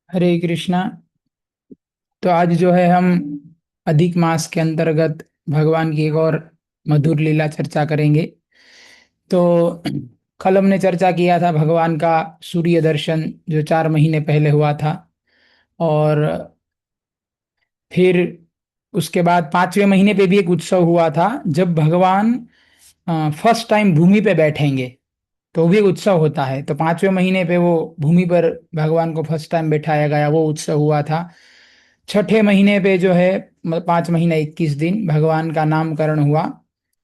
हरे कृष्णा। तो आज जो है हम अधिक मास के अंतर्गत भगवान की एक और मधुर लीला चर्चा करेंगे। तो कल हमने चर्चा किया था भगवान का सूर्य दर्शन जो 4 महीने पहले हुआ था। और फिर उसके बाद 5वें महीने पे भी एक उत्सव हुआ था जब भगवान फर्स्ट टाइम भूमि पे बैठेंगे। तो वो भी उत्सव होता है। तो 5वें महीने पे वो भूमि पर भगवान को फर्स्ट टाइम बैठाया गया, वो उत्सव हुआ था। छठे महीने पे जो है 5 महीना 21 दिन भगवान का नामकरण हुआ।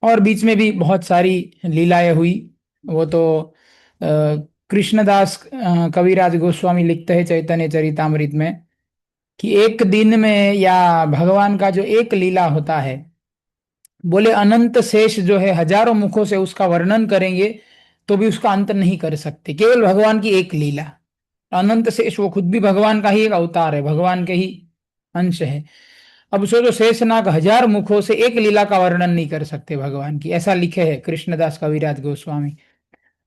और बीच में भी बहुत सारी लीलाएं हुई। वो तो कृष्णदास कविराज गोस्वामी लिखते हैं चैतन्य चरितामृत में कि एक दिन में या भगवान का जो एक लीला होता है, बोले अनंत शेष जो है हजारों मुखों से उसका वर्णन करेंगे तो भी उसका अंत नहीं कर सकते। केवल भगवान की एक लीला अनंत शेष, वो खुद भी भगवान का ही एक अवतार है, भगवान के ही अंश है। अब सोचो शेषनाग हजार मुखों से एक लीला का वर्णन नहीं कर सकते भगवान की, ऐसा लिखे है कृष्णदास कविराज गोस्वामी।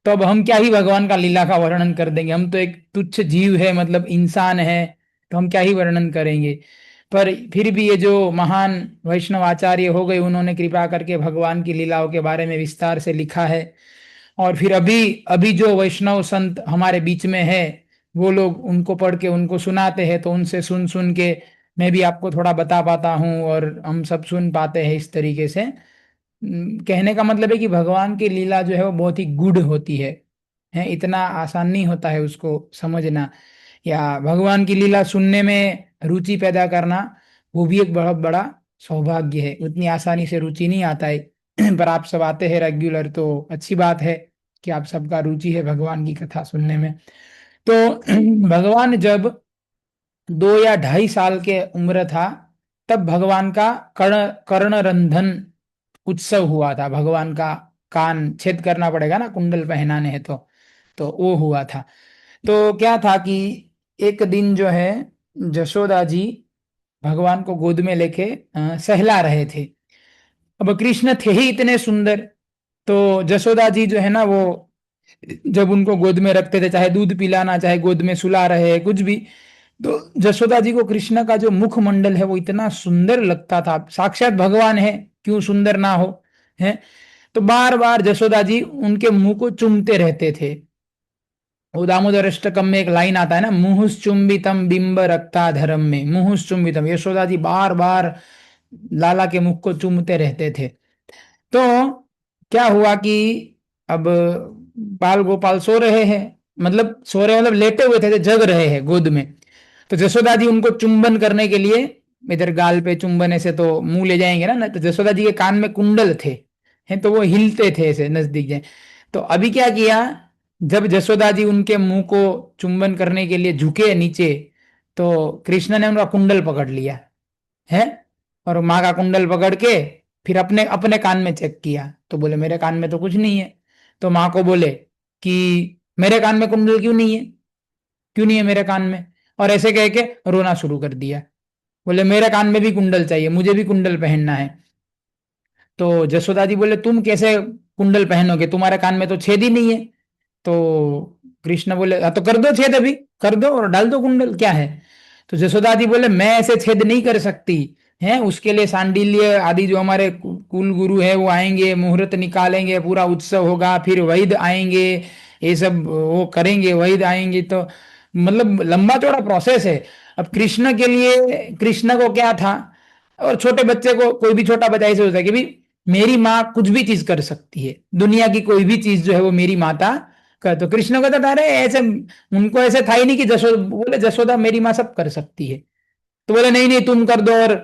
तो अब हम क्या ही भगवान का लीला का वर्णन कर देंगे, हम तो एक तुच्छ जीव है, मतलब इंसान है। तो हम क्या ही वर्णन करेंगे। पर फिर भी ये जो महान वैष्णव आचार्य हो गए, उन्होंने कृपा करके भगवान की लीलाओं के बारे में विस्तार से लिखा है। और फिर अभी अभी जो वैष्णव संत हमारे बीच में है, वो लोग उनको पढ़ के उनको सुनाते हैं, तो उनसे सुन सुन के मैं भी आपको थोड़ा बता पाता हूँ और हम सब सुन पाते हैं इस तरीके से। कहने का मतलब है कि भगवान की लीला जो है वो बहुत ही गूढ़ होती है, इतना आसान नहीं होता है उसको समझना, या भगवान की लीला सुनने में रुचि पैदा करना। वो भी एक बहुत बड़ा सौभाग्य है, उतनी आसानी से रुचि नहीं आता है। पर आप सब आते हैं रेगुलर, तो अच्छी बात है कि आप सबका रुचि है भगवान की कथा सुनने में। तो भगवान जब 2 या 2.5 साल के उम्र था, तब भगवान का कर्ण रंधन उत्सव हुआ था। भगवान का कान छेद करना पड़ेगा ना, कुंडल पहनाने हैं तो वो हुआ था। तो क्या था कि एक दिन जो है जशोदा जी भगवान को गोद में लेके सहला रहे थे। अब कृष्ण थे ही इतने सुंदर, तो जशोदा जी जो है ना, वो जब उनको गोद में रखते थे, चाहे दूध पिलाना चाहे गोद में सुला रहे हैं कुछ भी, तो जशोदा जी को कृष्ण का जो मुखमंडल है वो इतना सुंदर लगता था। साक्षात भगवान है, क्यों सुंदर ना हो। है। तो बार बार जशोदा जी उनके मुंह को चूमते रहते थे। वो दामोदर अष्टकम में एक लाइन आता है ना, मुहुस चुंबितम बिंब रक्ताधरम में, मुहुस चुंबितम, यशोदा जी बार बार लाला के मुख को चूमते रहते थे। तो क्या हुआ कि अब बाल गोपाल सो रहे हैं, मतलब सो रहे मतलब लेटे हुए थे, जग रहे हैं गोद में। तो जसोदा जी उनको चुंबन करने के लिए, इधर गाल पे चुंबन ऐसे तो मुंह ले जाएंगे ना, तो जसोदा जी के कान में कुंडल थे, हैं, तो वो हिलते थे ऐसे नजदीक जाए। तो अभी क्या किया, जब जसोदा जी उनके मुंह को चुंबन करने के लिए झुके नीचे, तो कृष्ण ने उनका कुंडल पकड़ लिया है, और माँ का कुंडल पकड़ के फिर अपने अपने कान में चेक किया, तो बोले मेरे कान में तो कुछ नहीं है। तो माँ को बोले कि मेरे कान में कुंडल क्यों नहीं है, क्यों नहीं है मेरे कान में। और ऐसे कह के रोना शुरू कर दिया। बोले मेरे कान में भी कुंडल चाहिए, मुझे भी कुंडल पहनना है। तो जसोदा जी बोले तुम कैसे कुंडल पहनोगे, तुम्हारे कान में तो छेद ही नहीं है। तो कृष्ण बोले हाँ तो कर दो छेद, अभी कर दो और डाल दो कुंडल, क्या है। तो जसोदा जी बोले मैं ऐसे छेद नहीं कर सकती, है उसके लिए सांडिल्य आदि जो हमारे कुल गुरु है वो आएंगे, मुहूर्त निकालेंगे, पूरा उत्सव होगा, फिर वैद्य आएंगे, ये सब वो करेंगे, वैद्य आएंगे, तो मतलब लंबा चौड़ा प्रोसेस है। अब कृष्ण के लिए, कृष्ण को क्या था, और छोटे बच्चे को, कोई भी छोटा बच्चा ऐसे होता है कि भी मेरी माँ कुछ भी चीज कर सकती है, दुनिया की कोई भी चीज जो है वो मेरी माता कर। तो कृष्ण को तो अरे ऐसे उनको ऐसे था ही नहीं कि बोले जसोदा मेरी माँ सब कर सकती है। तो बोले नहीं नहीं तुम कर दो और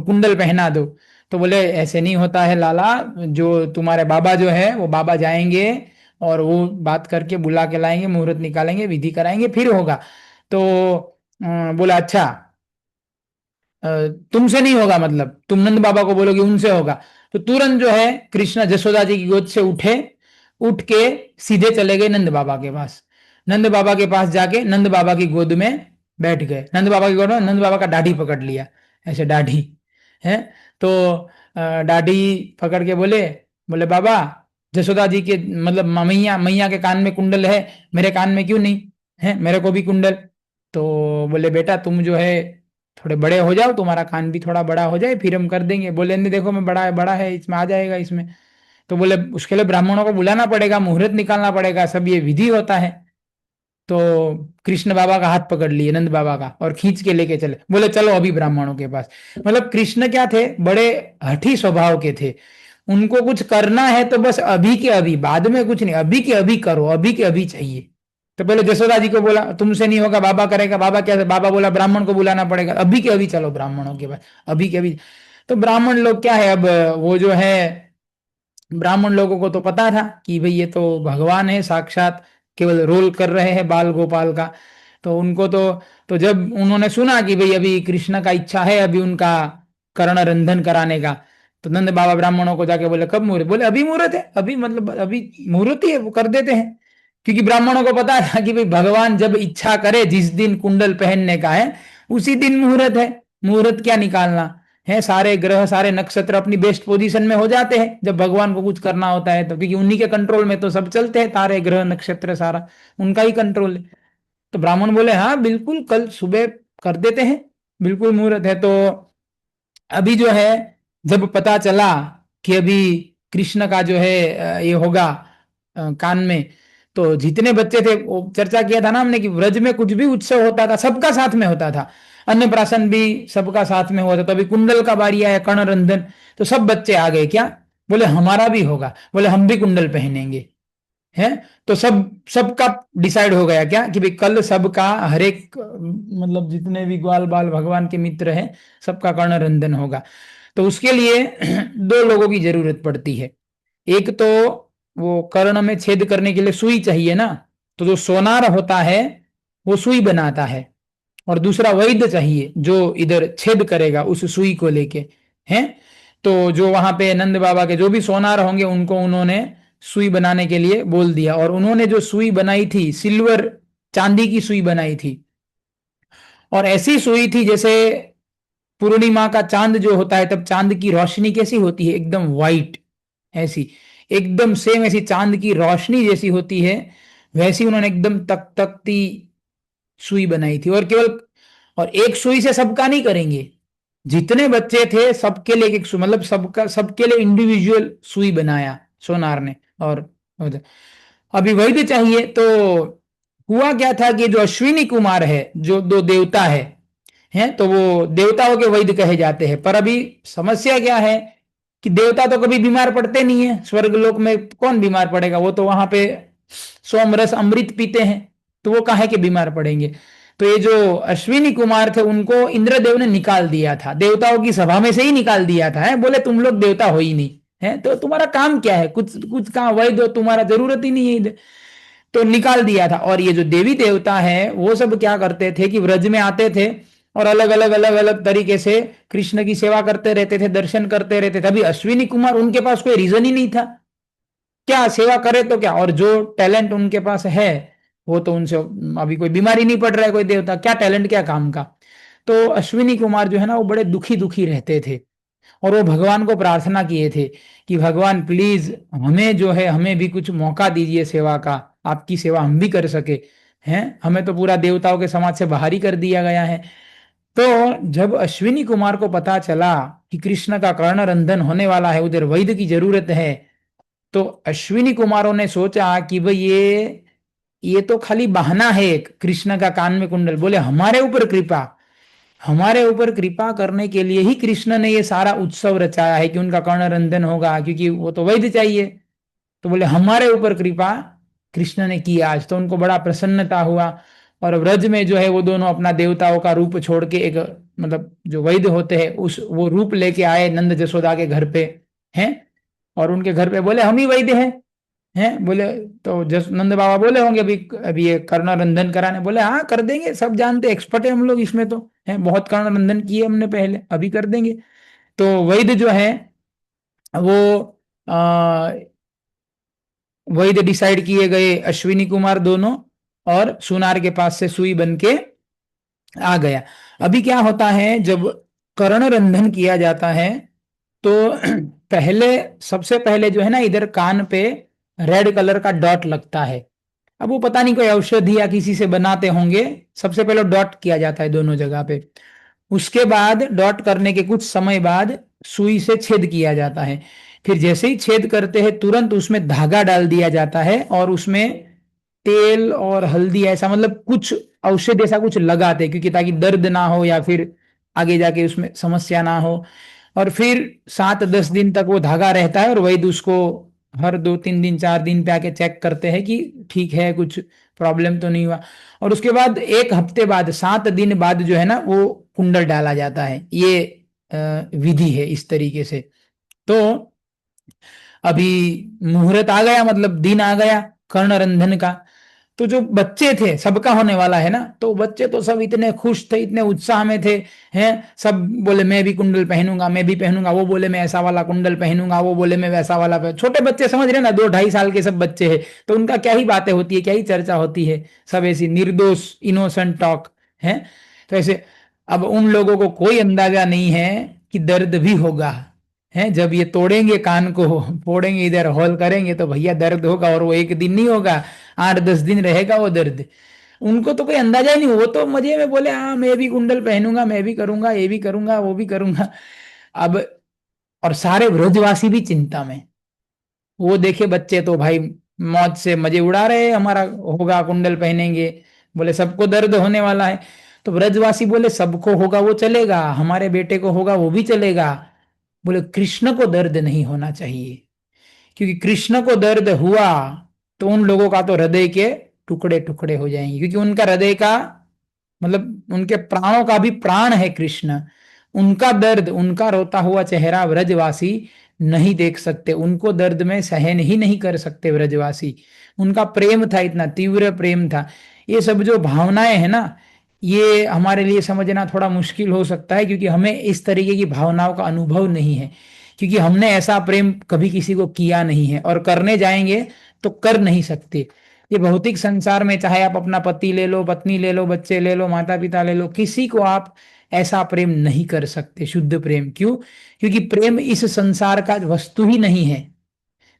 कुंडल पहना दो। तो बोले ऐसे नहीं होता है लाला, जो तुम्हारे बाबा जो है वो बाबा जाएंगे और वो बात करके बुला के लाएंगे, मुहूर्त निकालेंगे, विधि कराएंगे, फिर होगा। तो बोला अच्छा, अ, तुमसे नहीं होगा, मतलब तुम नंद बाबा को बोलोगे उनसे होगा। तो तुरंत जो है कृष्ण जसोदा जी की गोद से उठे, उठ के सीधे चले गए नंद बाबा के पास। नंद बाबा के पास जाके नंद बाबा की गोद में बैठ गए। नंद बाबा की गोद में नंद बाबा का दाढ़ी पकड़ लिया, ऐसे दाढ़ी है। तो दाढ़ी पकड़ के बोले, बोले बाबा जसोदा जी के मतलब मैया मैया के कान में कुंडल है, मेरे कान में क्यों नहीं है, मेरे को भी कुंडल। तो बोले बेटा तुम जो है थोड़े बड़े हो जाओ, तुम्हारा कान भी थोड़ा बड़ा हो जाए, फिर हम कर देंगे। बोले नहीं देखो मैं बड़ा बड़ा है, इसमें आ जाएगा इसमें। तो बोले उसके लिए ब्राह्मणों को बुलाना पड़ेगा, मुहूर्त निकालना पड़ेगा, सब ये विधि होता है। तो कृष्ण बाबा का हाथ पकड़ लिए नंद बाबा का और खींच के लेके चले, बोले चलो अभी ब्राह्मणों के पास। मतलब कृष्ण क्या थे, बड़े हठी स्वभाव के थे। उनको कुछ करना है तो बस अभी के अभी, बाद में कुछ नहीं, अभी के अभी करो, अभी के अभी चाहिए। तो पहले जसोदा जी को बोला तुमसे नहीं होगा, बाबा करेगा। बाबा क्या, बाबा बोला ब्राह्मण को बुलाना पड़ेगा, अभी के अभी चलो ब्राह्मणों के पास, अभी के अभी। तो ब्राह्मण लोग क्या है, अब वो जो है ब्राह्मण लोगों को तो पता था कि भाई ये तो भगवान है साक्षात, केवल रोल कर रहे हैं बाल गोपाल का। तो उनको तो जब उन्होंने सुना कि भाई अभी कृष्ण का इच्छा है अभी उनका कर्ण रंधन कराने का, तो नंद बाबा ब्राह्मणों को जाके बोले कब मुहूर्त, बोले अभी मुहूर्त है, अभी मतलब अभी मुहूर्त ही है, वो कर देते हैं। क्योंकि ब्राह्मणों को पता था कि भाई भगवान जब इच्छा करे, जिस दिन कुंडल पहनने का है उसी दिन मुहूर्त है। मुहूर्त क्या निकालना है, सारे ग्रह सारे नक्षत्र अपनी बेस्ट पोजीशन में हो जाते हैं जब भगवान को कुछ करना होता है तो, क्योंकि उन्हीं के कंट्रोल में तो सब चलते हैं, तारे ग्रह नक्षत्र सारा उनका ही कंट्रोल है। तो ब्राह्मण बोले हाँ बिल्कुल कल सुबह कर देते हैं, बिल्कुल मुहूर्त है। तो अभी जो है जब पता चला कि अभी कृष्ण का जो है ये होगा कान में, तो जितने बच्चे थे, वो चर्चा किया था ना हमने कि व्रज में कुछ भी उत्सव होता था सबका साथ में होता था, अन्नप्राशन भी सबका साथ में हुआ था। तो अभी कुंडल का बारी आया, कर्णरंधन, तो सब बच्चे आ गए क्या, बोले हमारा भी होगा, बोले हम भी कुंडल पहनेंगे हैं। तो सबका डिसाइड हो गया क्या कि भाई कल सबका हर एक मतलब जितने भी ग्वाल बाल भगवान के मित्र हैं सबका कर्णरंधन होगा। तो उसके लिए दो लोगों की जरूरत पड़ती है। एक तो वो कर्ण में छेद करने के लिए सुई चाहिए ना, तो जो सोनार होता है वो सुई बनाता है, और दूसरा वैद्य चाहिए जो इधर छेद करेगा उस सुई को लेके हैं। तो जो वहां पे नंद बाबा के जो भी सोनार होंगे उनको उन्होंने सुई बनाने के लिए बोल दिया, और उन्होंने जो सुई बनाई थी सिल्वर, चांदी की सुई बनाई थी। और ऐसी सुई थी जैसे पूर्णिमा का चांद जो होता है तब चांद की रोशनी कैसी होती है, एकदम वाइट, ऐसी एकदम सेम ऐसी चांद की रोशनी जैसी होती है, वैसी उन्होंने एकदम तक तकती सुई बनाई थी। और केवल, और एक सुई से सबका नहीं करेंगे, जितने बच्चे थे सबके लिए एक सुई, मतलब सबका सबके लिए इंडिविजुअल सुई बनाया सोनार ने। और अभी वैद्य चाहिए। तो हुआ क्या था कि जो अश्विनी कुमार है, जो दो देवता हैं तो वो देवताओं के वैद्य कहे जाते हैं। पर अभी समस्या क्या है कि देवता तो कभी बीमार पड़ते नहीं है, स्वर्ग लोक में कौन बीमार पड़ेगा, वो तो वहां पे सोमरस अमृत पीते हैं, तो वो काहे के बीमार पड़ेंगे। तो ये जो अश्विनी कुमार थे उनको इंद्रदेव ने निकाल दिया था, देवताओं की सभा में से ही निकाल दिया था, है बोले तुम लोग देवता हो ही नहीं, है तो तुम्हारा काम क्या है, कुछ कुछ कहाँ वैद्य हो, तुम्हारा जरूरत ही नहीं है। तो निकाल दिया था। और ये जो देवी देवता है वो सब क्या करते थे कि व्रज में आते थे और अलग अलग तरीके से कृष्ण की सेवा करते रहते थे, दर्शन करते रहते थे। अभी अश्विनी कुमार उनके पास कोई रीजन ही नहीं था, क्या सेवा करे तो क्या, और जो टैलेंट उनके पास है वो तो उनसे अभी कोई बीमारी नहीं पड़ रहा है, कोई देवता क्या टैलेंट क्या काम का। तो अश्विनी कुमार जो है ना वो बड़े दुखी दुखी रहते थे, और वो भगवान को प्रार्थना किए थे कि भगवान प्लीज हमें जो है हमें भी कुछ मौका दीजिए सेवा का, आपकी सेवा हम भी कर सके हैं, हमें तो पूरा देवताओं के समाज से बाहर ही कर दिया गया है। तो जब अश्विनी कुमार को पता चला कि कृष्ण का कर्णरंधन होने वाला है, उधर वैद्य की जरूरत है, तो अश्विनी कुमारों ने सोचा कि भाई ये तो खाली बहाना है एक, कृष्ण का कान में कुंडल, बोले हमारे ऊपर कृपा, हमारे ऊपर कृपा करने के लिए ही कृष्ण ने ये सारा उत्सव रचाया है कि उनका कर्णरंधन होगा, क्योंकि वो तो वैद्य चाहिए। तो बोले हमारे ऊपर कृपा कृष्ण ने की आज, तो उनको बड़ा प्रसन्नता हुआ। और व्रज में जो है वो दोनों अपना देवताओं का रूप छोड़ के एक, मतलब जो वैद्य होते हैं उस वो रूप लेके आए नंद जसोदा के घर पे हैं। और उनके घर पे बोले हम ही वैद्य हैं बोले। तो जस नंद बाबा बोले होंगे अभी अभी ये कर्णरंधन कराने, बोले हाँ कर देंगे, सब जानते एक्सपर्ट है हम लोग इसमें, तो है बहुत कर्णरंधन किए हमने पहले, अभी कर देंगे। तो वैद्य जो है वो आ, वैद्य डिसाइड किए गए अश्विनी कुमार दोनों, और सुनार के पास से सुई बन के आ गया। अभी क्या होता है जब कर्णरंधन किया जाता है तो पहले सबसे पहले जो है ना इधर कान पे रेड कलर का डॉट लगता है, अब वो पता नहीं कोई औषधि या किसी से बनाते होंगे। सबसे पहले डॉट किया जाता है दोनों जगह पे, उसके बाद डॉट करने के कुछ समय बाद सुई से छेद किया जाता है। फिर जैसे ही छेद करते हैं तुरंत उसमें धागा डाल दिया जाता है और उसमें तेल और हल्दी ऐसा मतलब कुछ औषध ऐसा कुछ लगाते हैं, क्योंकि ताकि दर्द ना हो या फिर आगे जाके उसमें समस्या ना हो। और फिर 7-10 दिन तक वो धागा रहता है और वैद्य उसको हर 2-3 दिन 4 दिन पे आके चेक करते हैं कि ठीक है, कुछ प्रॉब्लम तो नहीं हुआ। और उसके बाद 1 हफ्ते बाद 7 दिन बाद जो है ना वो कुंडल डाला जाता है। ये विधि है इस तरीके से। तो अभी मुहूर्त आ गया, मतलब दिन आ गया कर्णरंधन का। तो जो बच्चे थे, सबका होने वाला है ना, तो बच्चे तो सब इतने खुश थे, इतने उत्साह में थे। हैं, सब बोले मैं भी कुंडल पहनूंगा, मैं भी पहनूंगा। वो बोले मैं ऐसा वाला कुंडल पहनूंगा, वो बोले मैं वैसा वाला छोटे बच्चे समझ रहे ना, 2-2.5 साल के सब बच्चे हैं। तो उनका क्या ही बातें होती है, क्या ही चर्चा होती है, सब ऐसी निर्दोष इनोसेंट टॉक है। तो ऐसे अब उन लोगों को कोई अंदाजा नहीं है कि दर्द भी होगा। है, जब ये तोड़ेंगे कान को, फोड़ेंगे इधर होल करेंगे तो भैया दर्द होगा, और वो एक दिन नहीं होगा, 8-10 दिन रहेगा वो दर्द। उनको तो कोई अंदाजा ही नहीं, वो तो मजे में बोले हाँ मैं भी कुंडल पहनूंगा, मैं भी करूंगा, ये भी करूंगा, वो भी करूंगा। अब और सारे ब्रजवासी भी चिंता में। वो देखे बच्चे तो भाई मौज से मजे उड़ा रहे, हमारा होगा कुंडल पहनेंगे, बोले सबको दर्द होने वाला है। तो ब्रजवासी बोले सबको होगा वो चलेगा, हमारे बेटे को होगा वो भी चलेगा, बोले कृष्ण को दर्द नहीं होना चाहिए। क्योंकि कृष्ण को दर्द हुआ तो उन लोगों का तो हृदय के टुकड़े टुकड़े हो जाएंगे, क्योंकि उनका हृदय का मतलब उनके प्राणों का भी प्राण है कृष्ण। उनका दर्द, उनका रोता हुआ चेहरा ब्रजवासी नहीं देख सकते, उनको दर्द में सहन ही नहीं कर सकते ब्रजवासी। उनका प्रेम था, इतना तीव्र प्रेम था। ये सब जो भावनाएं है ना, ये हमारे लिए समझना थोड़ा मुश्किल हो सकता है, क्योंकि हमें इस तरीके की भावनाओं का अनुभव नहीं है, क्योंकि हमने ऐसा प्रेम कभी किसी को किया नहीं है, और करने जाएंगे तो कर नहीं सकते। ये भौतिक संसार में चाहे आप अपना पति ले लो, पत्नी ले लो, बच्चे ले लो, माता पिता ले लो, किसी को आप ऐसा प्रेम नहीं कर सकते, शुद्ध प्रेम। क्यों? क्योंकि प्रेम इस संसार का वस्तु ही नहीं है।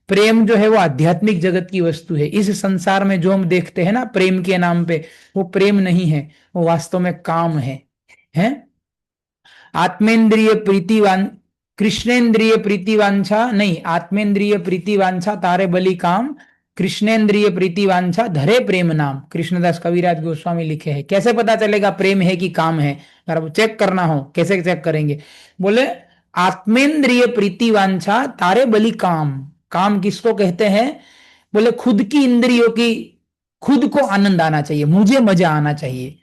प्रेम जो है वो आध्यात्मिक जगत की वस्तु है। इस संसार में जो हम देखते हैं ना प्रेम के नाम पे, वो प्रेम नहीं है, वो वास्तव में काम है। आत्मेंद्रिय प्रीतिवान, कृष्णेंद्रिय प्रीतिवांछा नहीं, आत्मेंद्रिय प्रीतिवांछा तारे बलि काम, कृष्णेंद्रिय प्रीतिवांछा धरे प्रेम नाम, कृष्णदास कविराज गोस्वामी लिखे हैं। कैसे पता चलेगा प्रेम है कि काम है? अगर आप चेक करना हो, कैसे चेक करेंगे? बोले आत्मेंद्रिय प्रीतिवांछा तारे बलि काम। काम किसको कहते हैं? बोले खुद की इंद्रियों की, खुद को आनंद आना चाहिए, मुझे मजा आना चाहिए।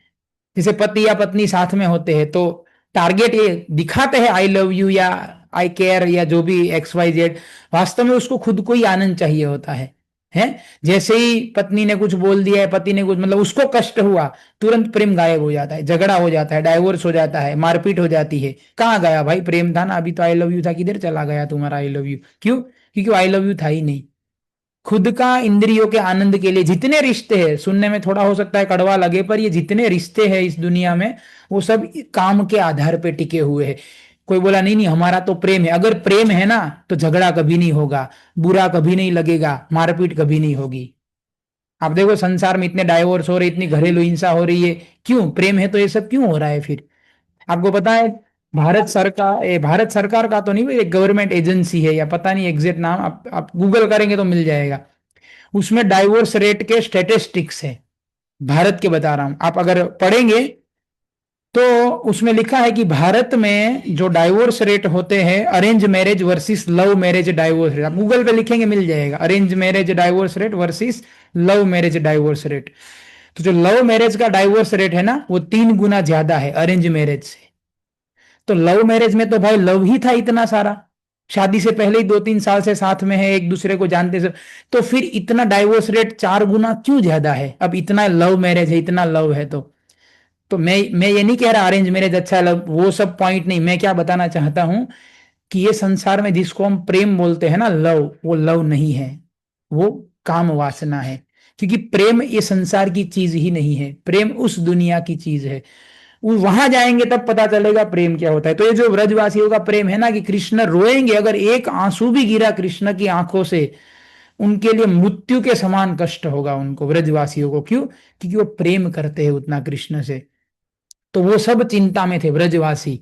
जैसे पति या पत्नी साथ में होते हैं तो टारगेट ये दिखाते हैं आई लव यू या आई केयर या जो भी XYZ, वास्तव में उसको खुद को ही आनंद चाहिए होता है। जैसे ही पत्नी ने कुछ बोल दिया है, पति ने कुछ मतलब उसको कष्ट हुआ, तुरंत प्रेम गायब हो जाता है, झगड़ा हो जाता है, डाइवोर्स हो जाता है, मारपीट हो जाती है। कहाँ गया भाई प्रेम? था ना, अभी तो आई लव यू था, किधर चला गया तुम्हारा आई लव यू? क्यों? क्योंकि आई लव यू था ही नहीं। खुद का इंद्रियों के आनंद के लिए जितने रिश्ते हैं, सुनने में थोड़ा हो सकता है कड़वा लगे, पर ये जितने रिश्ते हैं इस दुनिया में, वो सब काम के आधार पे टिके हुए हैं। कोई बोला नहीं नहीं हमारा तो प्रेम है, अगर प्रेम है ना तो झगड़ा कभी नहीं होगा, बुरा कभी नहीं लगेगा, मारपीट कभी नहीं होगी। आप देखो संसार में इतने डाइवोर्स हो रहे, इतनी घरेलू हिंसा हो रही है, क्यों? प्रेम है तो ये सब क्यों हो रहा है फिर? आपको पता है भारत सरकार का तो नहीं, एक गवर्नमेंट एजेंसी है या पता नहीं एग्जैक्ट नाम, आप गूगल करेंगे तो मिल जाएगा। उसमें डाइवोर्स रेट के स्टेटिस्टिक्स है, भारत के बता रहा हूं, आप अगर पढ़ेंगे तो उसमें लिखा है कि भारत में जो डाइवोर्स रेट होते हैं, arrange marriage versus love marriage divorce rate, आप गूगल पे लिखेंगे मिल जाएगा, arrange marriage divorce rate versus love marriage divorce rate. तो जो लव मैरिज का डाइवोर्स रेट है ना, वो 3 गुना ज्यादा है अरेंज मैरिज से। तो लव मैरिज में तो भाई लव ही था इतना सारा, शादी से पहले ही 2-3 साल से साथ में है, एक दूसरे को जानते से, तो फिर इतना डाइवोर्स रेट 4 गुना क्यों ज्यादा है? अब इतना लव मैरिज है, इतना लव है तो मैं ये नहीं कह रहा अरेंज मैरिज अच्छा, लव वो सब पॉइंट नहीं। मैं क्या बताना चाहता हूं कि ये संसार में जिसको हम प्रेम बोलते हैं ना, लव, वो लव नहीं है, वो काम वासना है। क्योंकि प्रेम ये संसार की चीज ही नहीं है, प्रेम उस दुनिया की चीज है। वो वहां जाएंगे तब पता चलेगा प्रेम क्या होता है। तो ये जो ब्रजवासियों का प्रेम है ना, कि कृष्ण रोएंगे, अगर एक आंसू भी गिरा कृष्ण की आंखों से उनके लिए मृत्यु के समान कष्ट होगा उनको, ब्रजवासियों को। क्यों? क्योंकि वो प्रेम करते हैं उतना कृष्ण से। तो वो सब चिंता में थे ब्रजवासी।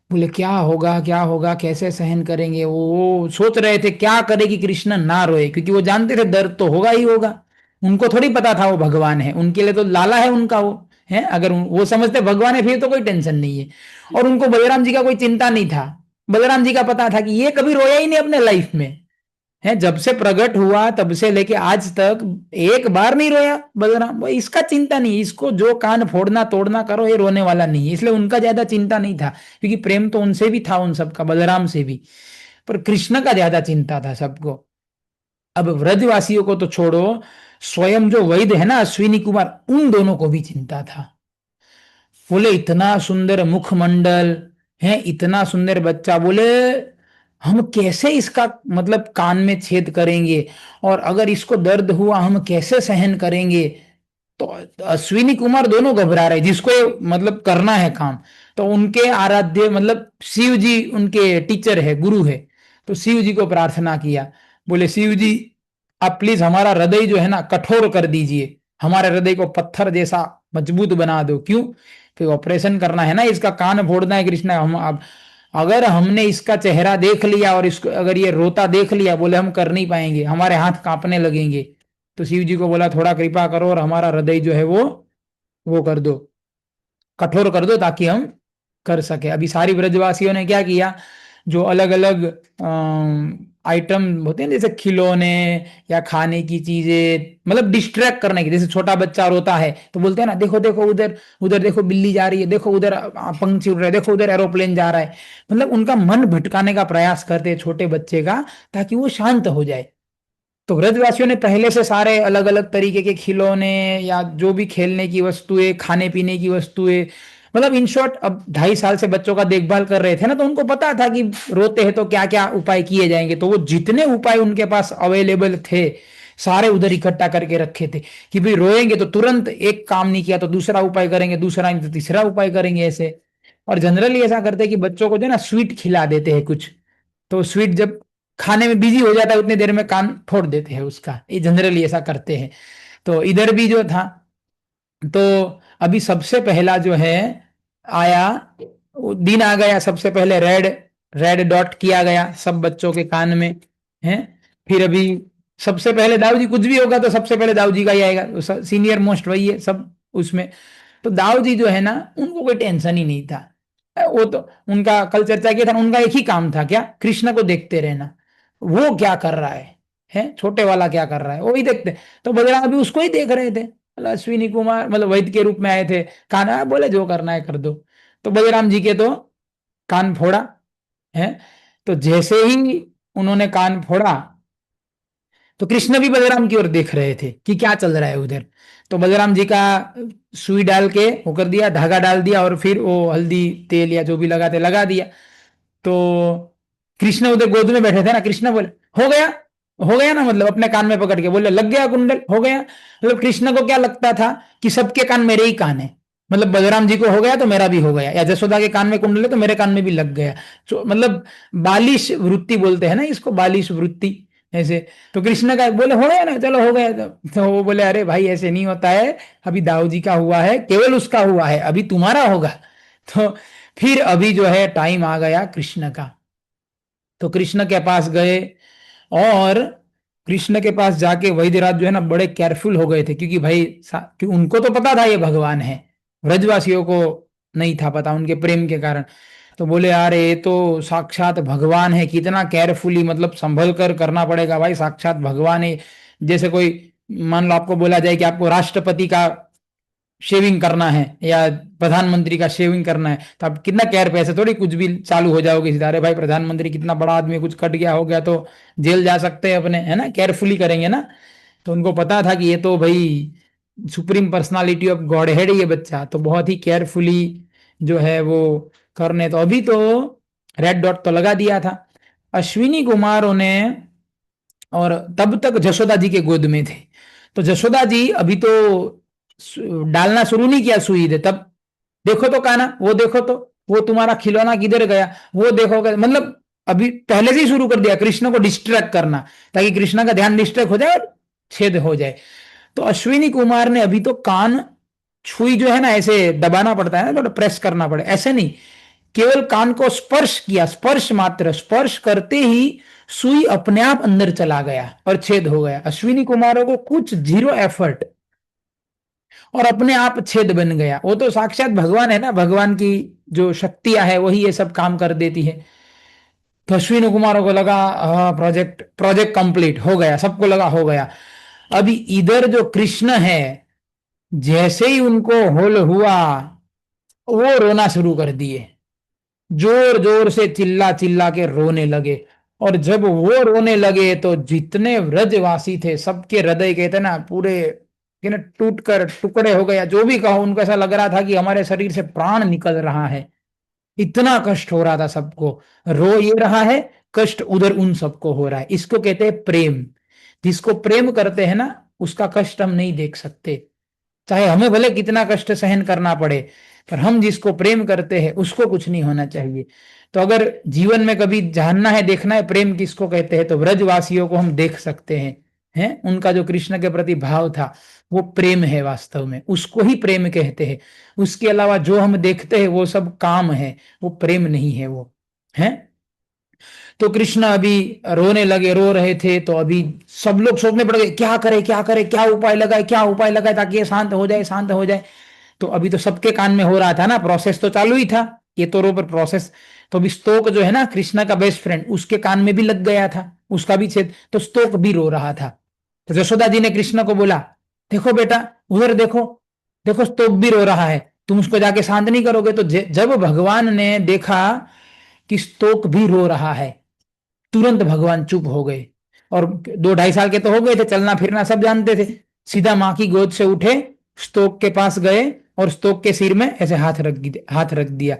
बोले क्या होगा, क्या होगा, कैसे सहन करेंगे। वो सोच रहे थे क्या करे कि कृष्ण ना रोए, क्योंकि वो जानते थे दर्द तो होगा ही होगा। उनको थोड़ी पता था वो भगवान है, उनके लिए तो लाला है उनका वो। है, अगर वो समझते भगवान है फिर तो कोई टेंशन नहीं है। और उनको बलराम जी का कोई चिंता नहीं था। बलराम जी का पता था कि ये कभी रोया ही नहीं अपने लाइफ में। है, जब से प्रकट हुआ तब से लेके आज तक एक बार नहीं रोया बलराम। वो इसका चिंता नहीं, इसको जो कान फोड़ना तोड़ना करो, ये रोने वाला नहीं है, इसलिए उनका ज्यादा चिंता नहीं था। क्योंकि प्रेम तो उनसे भी था, उन सबका, बलराम से भी। पर कृष्ण का ज्यादा चिंता था सबको। अब व्रजवासियों को तो छोड़ो, स्वयं जो वैद्य है ना अश्विनी कुमार, उन दोनों को भी चिंता था। बोले इतना सुंदर मुखमंडल है, इतना सुंदर बच्चा, बोले हम कैसे इसका मतलब कान में छेद करेंगे, और अगर इसको दर्द हुआ हम कैसे सहन करेंगे। तो अश्विनी कुमार दोनों घबरा रहे, जिसको ये मतलब करना है काम। तो उनके आराध्य मतलब शिव जी उनके टीचर है, गुरु है। तो शिव जी को प्रार्थना किया। बोले शिव जी आप प्लीज हमारा हृदय जो है ना कठोर कर दीजिए, हमारे हृदय को पत्थर जैसा मजबूत बना दो। क्यों? फिर ऑपरेशन करना है ना, इसका कान फोड़ना है कृष्णा। हम अब अगर हमने इसका चेहरा देख लिया और इसको अगर ये रोता देख लिया, बोले हम कर नहीं पाएंगे, हमारे हाथ कांपने लगेंगे। तो शिव जी को बोला थोड़ा कृपा करो और हमारा हृदय जो है वो कर दो, कठोर कर दो, ताकि हम कर सके। अभी सारी ब्रजवासियों ने क्या किया, जो अलग अलग आइटम होते हैं जैसे खिलौने या खाने की चीजें, मतलब डिस्ट्रैक्ट करने की, जैसे छोटा बच्चा रोता है तो बोलते हैं ना देखो देखो उधर, उधर देखो बिल्ली जा रही है, देखो उधर पंछी उड़ रहा है, देखो उधर एरोप्लेन जा रहा है। मतलब उनका मन भटकाने का प्रयास करते हैं छोटे बच्चे का, ताकि वो शांत हो जाए। तो ब्रजवासियों ने पहले से सारे अलग अलग तरीके के खिलौने या जो भी खेलने की वस्तुएं, खाने पीने की वस्तुएं, मतलब इन शॉर्ट, अब 2.5 साल से बच्चों का देखभाल कर रहे थे ना, तो उनको पता था कि रोते हैं तो क्या क्या उपाय किए जाएंगे। तो वो जितने उपाय उनके पास अवेलेबल थे सारे उधर इकट्ठा करके रखे थे, कि भाई रोएंगे तो तुरंत एक काम नहीं किया तो दूसरा उपाय करेंगे, दूसरा नहीं तो तीसरा उपाय करेंगे, ऐसे। और जनरली ऐसा करते हैं कि बच्चों को जो है ना स्वीट खिला देते हैं कुछ। तो स्वीट जब खाने में बिजी हो जाता है उतनी देर में कान फोड़ देते हैं उसका, ये जनरली ऐसा करते हैं। तो इधर भी जो था, तो अभी सबसे पहला जो है आया, वो दिन आ गया, सबसे पहले रेड रेड डॉट किया गया सब बच्चों के कान में। है, फिर अभी सबसे पहले दाऊ जी, कुछ भी होगा तो सबसे पहले दाऊ जी का ही आएगा, सीनियर मोस्ट वही है सब उसमें। तो दाऊ जी जो है ना, उनको कोई टेंशन ही नहीं था। वो तो उनका कल चर्चा किया था, उनका एक ही काम था, क्या? कृष्ण को देखते रहना, वो क्या कर रहा है छोटे वाला क्या कर रहा है, वो ही देखते। तो बलराम अभी उसको ही देख रहे थे, मतलब अश्विनी कुमार मतलब वैद्य के रूप में आए थे। कान बोले जो करना है कर दो। तो बलराम जी के तो कान फोड़ा है। तो जैसे ही उन्होंने कान फोड़ा, तो कृष्ण भी बलराम की ओर देख रहे थे कि क्या चल रहा है उधर। तो बलराम जी का सुई डाल के वो कर दिया, धागा डाल दिया, और फिर वो हल्दी तेल या जो भी लगाते लगा दिया। तो कृष्ण उधर गोद में बैठे थे ना, कृष्ण बोले हो गया, हो गया ना, मतलब अपने कान में पकड़ के बोले लग गया कुंडल, हो गया। मतलब कृष्ण को क्या लगता था कि सबके कान मेरे ही कान है, मतलब बलराम जी को हो गया तो मेरा भी हो गया, या जसोदा के कान में कुंडल है तो मेरे कान में भी लग गया। तो मतलब बालिश वृत्ति बोलते हैं ना इसको, बालिश वृत्ति ऐसे। तो कृष्ण का बोले हो गया ना, चलो हो गया। तो वो बोले अरे भाई ऐसे नहीं होता है, अभी दाऊ जी का हुआ है, केवल उसका हुआ है, अभी तुम्हारा होगा। तो फिर अभी जो है टाइम आ गया कृष्ण का। तो कृष्ण के पास गए, और कृष्ण के पास जाके वैद्यराज जो है ना बड़े केयरफुल हो गए थे, क्योंकि भाई कि उनको तो पता था ये भगवान है, ब्रजवासियों को नहीं था पता, उनके प्रेम के कारण। तो बोले यार ये तो साक्षात भगवान है, कितना केयरफुली मतलब संभल कर करना पड़ेगा भाई, साक्षात भगवान है। जैसे कोई मान लो आपको बोला जाए कि आपको राष्ट्रपति का शेविंग करना है या प्रधानमंत्री का शेविंग करना है, तो आप कितना केयर पे, ऐसे थोड़ी कुछ भी चालू हो जाओगे सीधा, अरे भाई प्रधानमंत्री कितना बड़ा आदमी है, कुछ कट गया हो गया तो जेल जा सकते हैं अपने, है ना, केयरफुली करेंगे ना। तो उनको पता था कि ये तो भाई supreme personality of God head ये बच्चा, तो बहुत ही केयरफुली जो है वो करने। तो अभी तो रेड डॉट तो लगा दिया था अश्विनी कुमार ने, और तब तक जशोदा जी के गोद में थे। तो जशोदा जी अभी तो डालना शुरू नहीं किया सुई दे, तब देखो तो काना, वो देखो तो वो तुम्हारा खिलौना किधर गया, वो देखो, मतलब अभी पहले से ही शुरू कर दिया कृष्ण को डिस्ट्रैक्ट करना, ताकि कृष्ण का ध्यान डिस्ट्रैक्ट हो जाए और छेद हो जाए। तो अश्विनी कुमार ने अभी तो कान छुई जो है ना, ऐसे दबाना पड़ता है ना, थोड़ा प्रेस करना पड़े, ऐसे नहीं, केवल कान को स्पर्श किया, स्पर्श मात्र, स्पर्श करते ही सुई अपने आप अंदर चला गया और छेद हो गया। अश्विनी कुमारों को कुछ जीरो एफर्ट, और अपने आप छेद बन गया। वो तो साक्षात भगवान है ना, भगवान की जो शक्तियां है वही ये सब काम कर देती है। तो अश्विनी कुमारों को लगा प्रोजेक्ट प्रोजेक्ट कंप्लीट हो गया, सबको लगा हो गया। अभी इधर जो कृष्ण है, जैसे ही उनको होल हुआ, वो रोना शुरू कर दिए, जोर जोर से चिल्ला चिल्ला के रोने लगे। और जब वो रोने लगे तो जितने व्रजवासी थे सबके हृदय, कहते ना पूरे टूट कर टुकड़े हो गया, जो भी कहो, उनको ऐसा लग रहा था कि हमारे शरीर से प्राण निकल रहा है, इतना कष्ट हो रहा था सबको। रो ये रहा है, कष्ट उधर उन सबको हो रहा है। इसको कहते हैं प्रेम। जिसको प्रेम करते हैं ना, उसका कष्ट हम नहीं देख सकते, चाहे हमें भले कितना कष्ट सहन करना पड़े, पर हम जिसको प्रेम करते हैं उसको कुछ नहीं होना चाहिए। तो अगर जीवन में कभी जानना है, देखना है प्रेम किसको कहते हैं, तो व्रजवासियों को हम देख सकते हैं उनका जो कृष्ण के प्रति भाव था वो प्रेम है, वास्तव में उसको ही प्रेम कहते हैं। उसके अलावा जो हम देखते हैं वो सब काम है, वो प्रेम नहीं है वो, है। तो कृष्ण अभी रोने लगे, रो रहे थे, तो अभी सब लोग सोचने पड़ गए, क्या करे क्या करे, क्या उपाय लगाए, क्या उपाय लगाए ताकि ये शांत हो जाए, शांत हो जाए। तो अभी तो सबके कान में हो रहा था ना, प्रोसेस तो चालू ही था, ये तो रो पर प्रोसेस। तो अभी स्तोक जो है ना, कृष्णा का बेस्ट फ्रेंड, उसके कान में भी लग गया था, उसका भी छेद, तो स्तोक भी रो रहा था। तो यशोदा जी ने कृष्ण को बोला, देखो बेटा, उधर देखो, देखो स्तोक भी रो रहा है, तुम उसको जाके शांत नहीं करोगे? तो जब भगवान ने देखा कि स्तोक भी रो रहा है, तुरंत भगवान चुप हो गए। और 2-2.5 साल के तो हो गए थे, चलना फिरना सब जानते थे। सीधा माँ की गोद से उठे, स्तोक के पास गए और स्तोक के सिर में ऐसे हाथ रख दिया।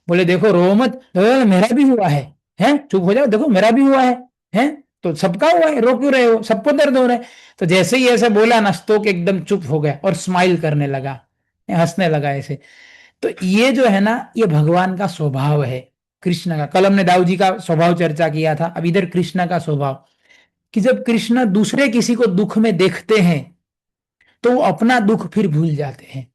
बोले देखो रो मत, मेरा भी हुआ है चुप हो जाओ, देखो मेरा भी हुआ है तो सबका हुआ है, रो क्यों रहे हो, सबको दर्द हो रहा है। तो जैसे ही ऐसे बोला ना, स्तोक एकदम चुप हो गया और स्माइल करने लगा, हंसने लगा ऐसे। तो ये जो है ना, ये भगवान का स्वभाव है, कृष्ण का। कल हमने दाऊ जी का स्वभाव चर्चा किया था, अब इधर कृष्ण का स्वभाव, कि जब कृष्ण दूसरे किसी को दुख में देखते हैं तो वो अपना दुख फिर भूल जाते हैं।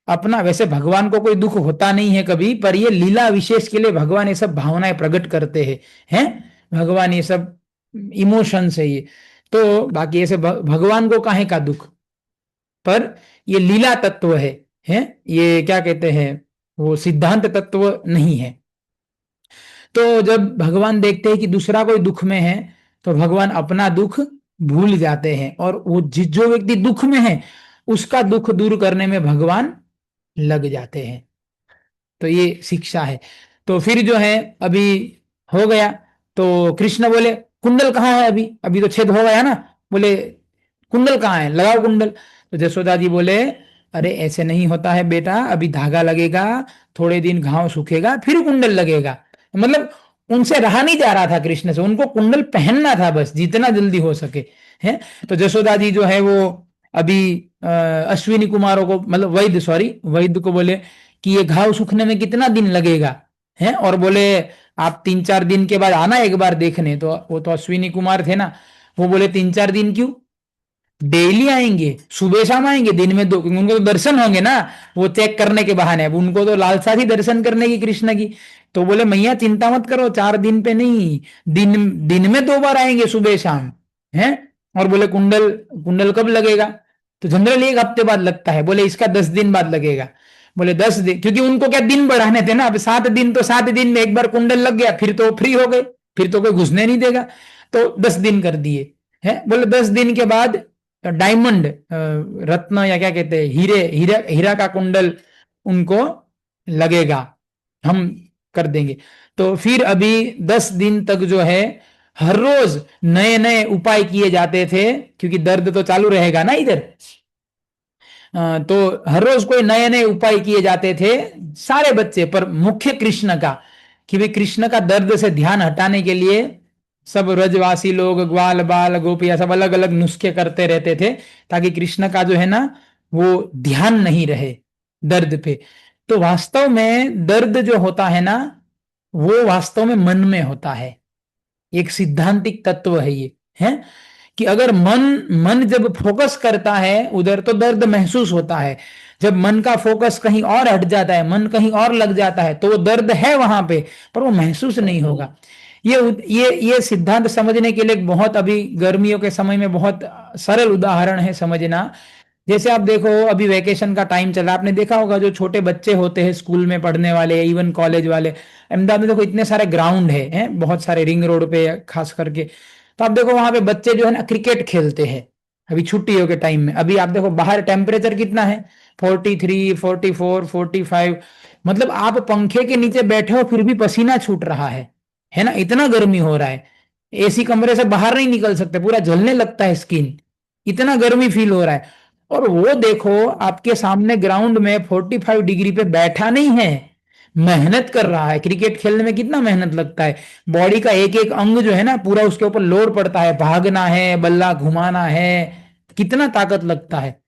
अपना, वैसे भगवान को कोई दुख होता नहीं है कभी, पर ये लीला विशेष के लिए भगवान ये सब भावनाएं प्रकट करते हैं भगवान ये सब इमोशंस है ये। तो बाकी ऐसे भगवान को काहे का दुख, पर ये लीला तत्व है ये क्या कहते हैं, वो सिद्धांत तत्व नहीं है। तो जब भगवान देखते हैं कि दूसरा कोई दुख में है, तो भगवान अपना दुख भूल जाते हैं, और वो जो व्यक्ति दुख में है उसका दुख दूर करने में भगवान लग जाते हैं। तो ये शिक्षा है। तो फिर जो है अभी हो गया, तो कृष्ण बोले कुंडल कहाँ है, अभी अभी तो छेद हो गया ना, बोले कुंडल कहाँ है, लगाओ कुंडल। तो जसोदा जी बोले, अरे ऐसे नहीं होता है बेटा, अभी धागा लगेगा, थोड़े दिन घाव सूखेगा, फिर कुंडल लगेगा। मतलब उनसे रहा नहीं जा रहा था कृष्ण से, उनको कुंडल पहनना था बस, जितना जल्दी हो सके, है। तो जसोदा जी जो है वो अभी अश्विनी कुमारों को, मतलब वैद्य, सॉरी वैद्य को बोले कि ये घाव सूखने में कितना दिन लगेगा, है। और बोले आप 3-4 दिन के बाद आना एक बार देखने। तो वो तो अश्विनी कुमार थे ना, वो बोले 3-4 दिन क्यों, डेली आएंगे, सुबह शाम आएंगे, दिन में उनको तो दर्शन होंगे ना, वो चेक करने के बहाने। अब उनको तो लालसा थी दर्शन करने की कृष्ण की। तो बोले मैया चिंता मत करो, 4 दिन पे नहीं, दिन दिन में 2 बार आएंगे, सुबह शाम, है। और बोले कुंडल कुंडल कब लगेगा? तो जनरली 1 हफ्ते बाद लगता है। बोले इसका 10 दिन बाद लगेगा। बोले 10 दिन, क्योंकि उनको क्या दिन बढ़ाने थे ना, अब 7 दिन, तो 7 दिन में एक बार कुंडल लग गया, फिर तो फ्री हो गए, फिर तो कोई घुसने नहीं देगा। तो 10 दिन कर दिए, है। बोले 10 दिन के बाद डायमंड, रत्न या क्या कहते हैं, हीरा हीरा का कुंडल उनको लगेगा, हम कर देंगे। तो फिर अभी 10 दिन तक जो है, हर रोज नए नए उपाय किए जाते थे, क्योंकि दर्द तो चालू रहेगा ना इधर। तो हर रोज कोई नए नए उपाय किए जाते थे सारे बच्चे, पर मुख्य कृष्ण का, कि भाई कृष्ण का दर्द से ध्यान हटाने के लिए सब ब्रजवासी लोग, ग्वाल बाल गोपियां सब अलग अलग नुस्खे करते रहते थे, ताकि कृष्ण का जो है ना वो ध्यान नहीं रहे दर्द पे। तो वास्तव में दर्द जो होता है ना, वो वास्तव में मन में होता है। एक सिद्धांतिक तत्व है ये, है कि अगर मन मन जब फोकस करता है उधर तो दर्द महसूस होता है, जब मन का फोकस कहीं और हट जाता है, मन कहीं और लग जाता है, तो वो दर्द है वहां पे पर वो महसूस नहीं होगा। ये सिद्धांत समझने के लिए बहुत, अभी गर्मियों के समय में बहुत सरल उदाहरण है समझना। जैसे आप देखो अभी वैकेशन का टाइम चला, आपने देखा होगा जो छोटे बच्चे होते हैं स्कूल में पढ़ने वाले, इवन कॉलेज वाले, अहमदाबाद में देखो इतने सारे ग्राउंड हैं बहुत सारे, रिंग रोड पे खास करके। तो आप देखो वहां पे बच्चे जो है ना क्रिकेट खेलते हैं अभी छुट्टियों के टाइम में। अभी आप देखो बाहर टेम्परेचर कितना है, 43, 44, 45, मतलब आप पंखे के नीचे बैठे हो फिर भी पसीना छूट रहा है ना, इतना गर्मी हो रहा है। एसी कमरे से बाहर नहीं निकल सकते, पूरा जलने लगता है स्किन, इतना गर्मी फील हो रहा है। और वो देखो आपके सामने ग्राउंड में 45 डिग्री पे बैठा नहीं है, मेहनत कर रहा है। क्रिकेट खेलने में कितना मेहनत लगता है, बॉडी का एक एक अंग जो है ना पूरा उसके ऊपर लोड पड़ता है, भागना है, बल्ला घुमाना है, कितना ताकत लगता है।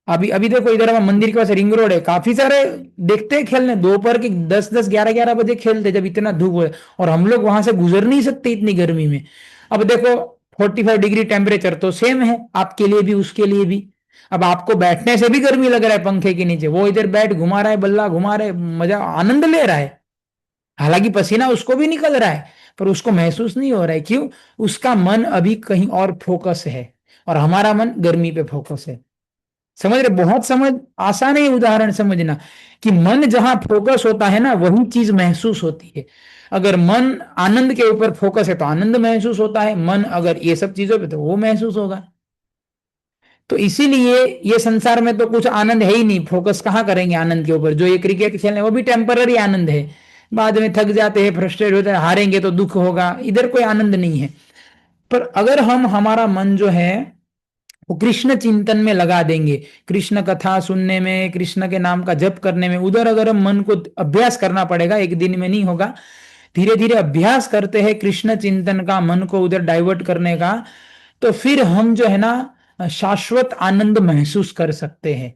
अभी अभी देखो इधर हमारे मंदिर के पास रिंग रोड है, काफी सारे देखते हैं खेलने, दोपहर के 10-10, 11-11 बजे खेलते जब इतना धूप हो, और हम लोग वहां से गुजर नहीं सकते इतनी गर्मी में। अब देखो 45 डिग्री टेम्परेचर तो सेम है आपके लिए भी उसके लिए भी। अब आपको बैठने से भी गर्मी लग रहा है पंखे के नीचे, वो इधर बैठ घुमा रहा है, बल्ला घुमा रहा है, मजा आनंद ले रहा है, हालांकि पसीना उसको भी निकल रहा है पर उसको महसूस नहीं हो रहा है। क्यों? उसका मन अभी कहीं और फोकस है, और हमारा मन गर्मी पे फोकस है। समझ रहे? बहुत समझ आसान है उदाहरण समझना, कि मन जहां फोकस होता है ना वही चीज महसूस होती है। अगर मन आनंद के ऊपर फोकस है तो आनंद महसूस होता है, मन अगर ये सब चीजों पे तो वो महसूस होगा। तो इसीलिए ये संसार में तो कुछ आनंद है ही नहीं, फोकस कहाँ करेंगे आनंद के ऊपर। जो ये क्रिकेट खेलने वो भी टेम्पररी आनंद है, बाद में थक जाते हैं, फ्रस्ट्रेट होते हैं, हारेंगे तो दुख होगा, इधर कोई आनंद नहीं है। पर अगर हम हमारा मन जो है वो कृष्ण चिंतन में लगा देंगे, कृष्ण कथा सुनने में, कृष्ण के नाम का जप करने में, उधर अगर हम मन को अभ्यास करना पड़ेगा, एक दिन में नहीं होगा, धीरे धीरे अभ्यास करते हैं कृष्ण चिंतन का, मन को उधर डाइवर्ट करने का, तो फिर हम जो है ना शाश्वत आनंद महसूस कर सकते हैं।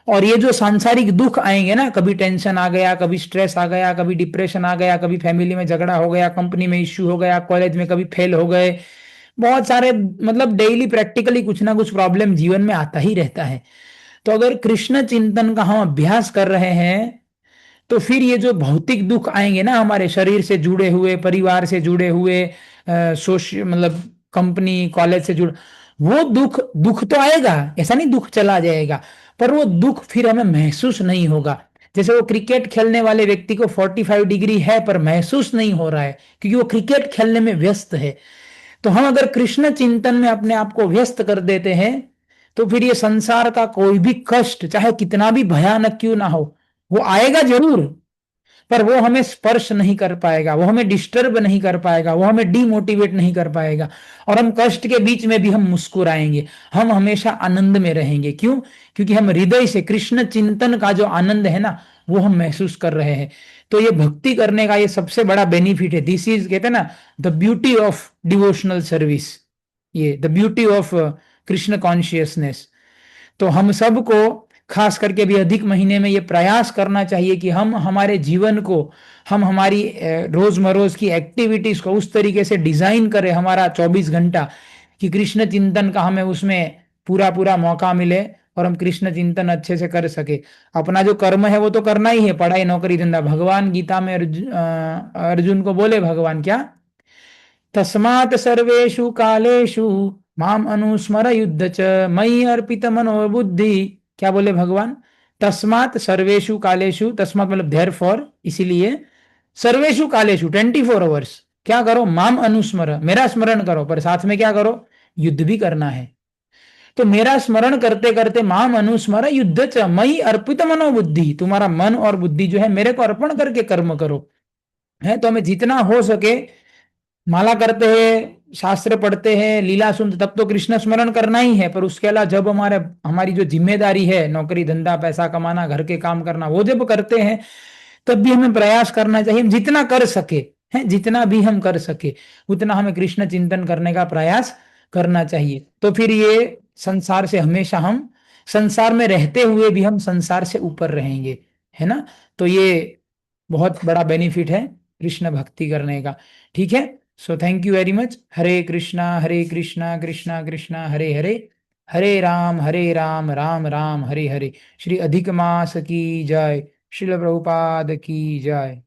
और ये जो सांसारिक दुख आएंगे ना, कभी टेंशन आ गया, कभी स्ट्रेस आ गया, कभी डिप्रेशन आ गया, कभी फैमिली में झगड़ा हो गया, कंपनी में इश्यू हो गया, कॉलेज में कभी फेल हो गए, बहुत सारे, मतलब डेली प्रैक्टिकली कुछ ना कुछ प्रॉब्लम जीवन में आता ही रहता है। तो अगर कृष्ण चिंतन का हम अभ्यास कर रहे हैं तो फिर ये जो भौतिक दुख आएंगे ना, हमारे शरीर से जुड़े हुए, परिवार से जुड़े हुए, सोशल मतलब कंपनी कॉलेज से जुड़े, वो दुख दुख तो आएगा, ऐसा नहीं दुख चला जाएगा, पर वो दुख फिर हमें महसूस नहीं होगा। जैसे वो क्रिकेट खेलने वाले व्यक्ति को 45 डिग्री है पर महसूस नहीं हो रहा है क्योंकि वो क्रिकेट खेलने में व्यस्त है। तो हम अगर कृष्ण चिंतन में अपने आप को व्यस्त कर देते हैं तो फिर ये संसार का कोई भी कष्ट चाहे कितना भी भयानक क्यों ना हो, वो आएगा जरूर, पर वो हमें स्पर्श नहीं कर पाएगा, वो हमें डिस्टर्ब नहीं कर पाएगा, वो हमें डीमोटिवेट नहीं कर पाएगा। और हम कष्ट के बीच में भी हम मुस्कुराएंगे, हम हमेशा आनंद में रहेंगे। क्यों? क्योंकि हम हृदय से कृष्ण चिंतन का जो आनंद है ना वो हम महसूस कर रहे हैं। तो ये भक्ति करने का ये सबसे बड़ा बेनिफिट है। दिस इज, कहते हैं ना, the beauty of devotional service, ये the beauty of Krishna consciousness. तो हम सबको खास करके भी अधिक महीने में ये प्रयास करना चाहिए कि हम हमारे जीवन को, हम हमारी रोजमरोज की एक्टिविटीज को उस तरीके से डिजाइन करें, हमारा 24 घंटा, कि कृष्ण चिंतन का हमें उसमें पूरा पूरा मौका मिले और हम कृष्ण चिंतन अच्छे से कर सके। अपना जो कर्म है वो तो करना ही है, पढ़ाई नौकरी धंधा। भगवान गीता में अर्जुन को बोले भगवान क्या, तस्मात् सर्वेषु कालेषु माम अनुस्मर युद्ध च मयि अर्पित मनोबुद्धि। क्या बोले भगवान? तस्मात् सर्वेषु कालेषु, तस्मात् मतलब देयर फॉर, इसीलिए, सर्वेषु कालेषु 24 आवर्स क्या करो? माम अनुस्मर, मेरा स्मरण करो, पर साथ में क्या करो? युद्ध भी करना है। तो मेरा स्मरण करते करते माम अनुस्मर युद्ध च मयि अर्पित मनोबुद्धि, तुम्हारा मन और बुद्धि जो है मेरे को अर्पण करके कर्म करो। है तो हमें जितना हो सके, माला करते हैं, शास्त्र पढ़ते हैं, लीला सुनते, तब तो कृष्ण स्मरण करना ही है, पर उसके अलावा जब हमारे हमारी जो जिम्मेदारी है, नौकरी धंधा पैसा कमाना घर के काम करना, वो जब करते हैं तब भी हमें प्रयास करना चाहिए, हम जितना कर सके, है जितना भी हम कर सके उतना हमें कृष्ण चिंतन करने का प्रयास करना चाहिए। तो फिर ये संसार से हमेशा हम, संसार में रहते हुए भी हम संसार से ऊपर रहेंगे, है ना। तो ये बहुत बड़ा बेनिफिट है कृष्ण भक्ति करने का। ठीक है। So thank you very much. Hare Krishna Krishna Krishna Hare Hare, Hare Ram Ram Ram Hare Hare. Shri Adhik Maas की जय। श्रील प्रभुपाद की जय।